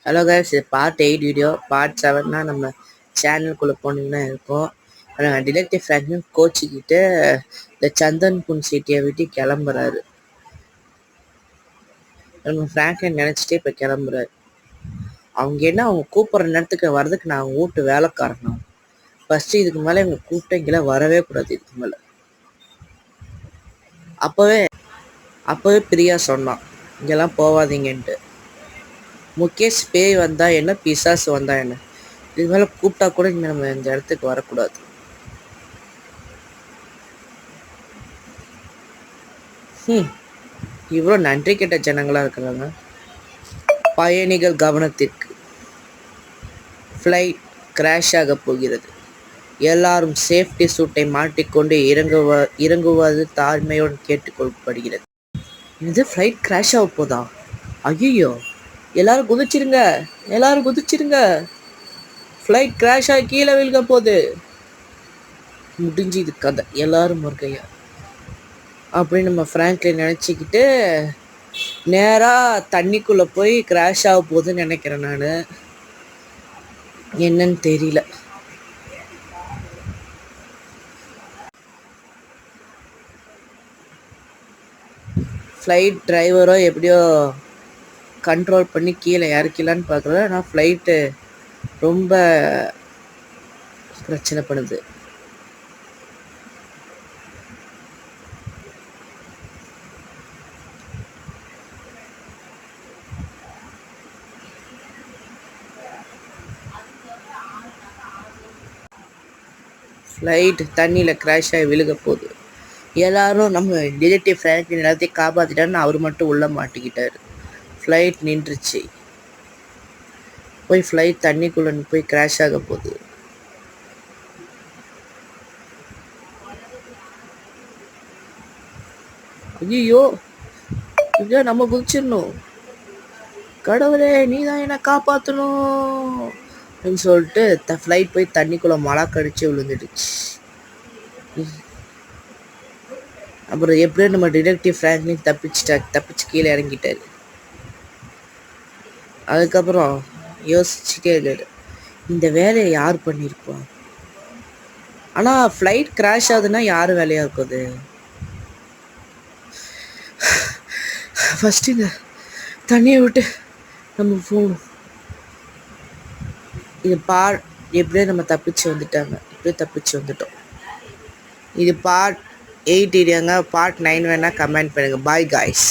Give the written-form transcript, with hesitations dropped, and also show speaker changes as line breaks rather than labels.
Hello guys, இது part 8 video. Part 7னா நம்ம சேனலுக்குள்ளே போனீங்கன்னா இருக்கும். டிடெக்டிவ் ஃப்ராங்க்லின் கோச்சிக்கிட்டு இந்த சந்தன் புன் சிட்டியை விட்டு கிளம்புறாரு. நம்ம ஃப்ராங்க்லின் நினச்சிட்டே இப்போ கிளம்புறாரு. அவங்க கூப்பிட்ற நேரத்துக்கு வர்றதுக்கு நான் வீட்டு வேலைக்காரணும். ஃபஸ்ட்டு இதுக்கு மேலே இவங்க கூப்பிட்டு இங்கெல்லாம் வரவே கூடாது. இதுக்கு மேலே அப்போவே பிரியா சொன்னான், இங்கெல்லாம் போகாதீங்கன்ட்டு. முகேஷ் பேய் வந்தா என்ன, பிசாசு வந்தா என்ன, இது மேலே கூப்பிட்டா கூட இங்கே நம்ம இந்த இடத்துக்கு வரக்கூடாது. இவ்வளோ நன்றி கெட்ட ஜனங்களாக இருக்கிறாங்க. பயணிகள் கவனத்திற்கு, ஃப்ளைட் கிராஷ் ஆக போகிறது. எல்லாரும் சேஃப்டி சூட்டை மாட்டிக்கொண்டு இறங்குவது தாழ்மையுடன் கேட்டுக்கொள்ளப்படுகிறது. இது ஃப்ளைட் கிராஷ் ஆக போதா? ஐயோ, எல்லாரும் குதிச்சிருங்க. ஃப்ளைட் கிராஷ் ஆகி கீழே விழுக போகுது. முடிஞ்சு இது கதை, எல்லாரும் முருகையா அப்படின்னு நம்ம ஃப்ராங்க்லின் நினச்சிக்கிட்டு நேராக தண்ணிக்குள்ளே போய் கிராஷ் ஆக போகுதுன்னு நினைக்கிறேன். நான் என்னன்னு தெரியல. ஃப்ளைட் டிரைவரோ எப்படியோ கண்ட்ரோல் பண்ணி கீழே இறக்கலான்னு பார்க்குறேன். ஆனால் ஃப்ளைட்டு ரொம்ப பிரச்சனை பண்ணுது. ஃப்ளைட் தண்ணியில் கிராஷ் ஆகி விழுக போகுது. எல்லாரும் நம்ம டிடெக்டிவ் ஃப்ராங்க்லின் எல்லாத்தையும் காப்பாற்றிட்டாருன்னு அவர் மட்டும் உள்ளே மாட்டிக்கிட்டார். ஃப்ளைட் நின்றுச்சு. ஃப்ளைட் தண்ணிக்குள்ளே போய் கிராஷ் ஆக போகுது. ஐயோ, இதான் நம்ம குதிச்சிடணும். கடவுளே, நீ தான் என்னை காப்பாற்றணும் அப்படின்னு சொல்லிட்டு ஃப்ளைட் போய் தண்ணிக்குள்ளே மழை கடிச்சு விழுந்துடுச்சு. அப்புறம் எப்படியோ நம்ம டிடெக்டிவ் ஃப்ராங்க்லின் தப்பிச்சு கீழே இறங்கிட்டாரு. அதுக்கப்புறம் யோசிச்சுட்டே இருக்காரு, இந்த வேலையை யார் பண்ணியிருப்பா? ஆனால் ஃப்ளைட் கிராஷ் ஆகுதுன்னா யார் வேலையாக இருக்குது? ஃபஸ்ட்டு இந்த தண்ணியை விட்டு நம்ம போகணும். இது எப்படியோ நம்ம தப்பிச்சு வந்துட்டோம். இது பார்ட் 8 வீடியோங்க. பார்ட் 9 வேணால் கமெண்ட் பண்ணுங்கள். Bye guys.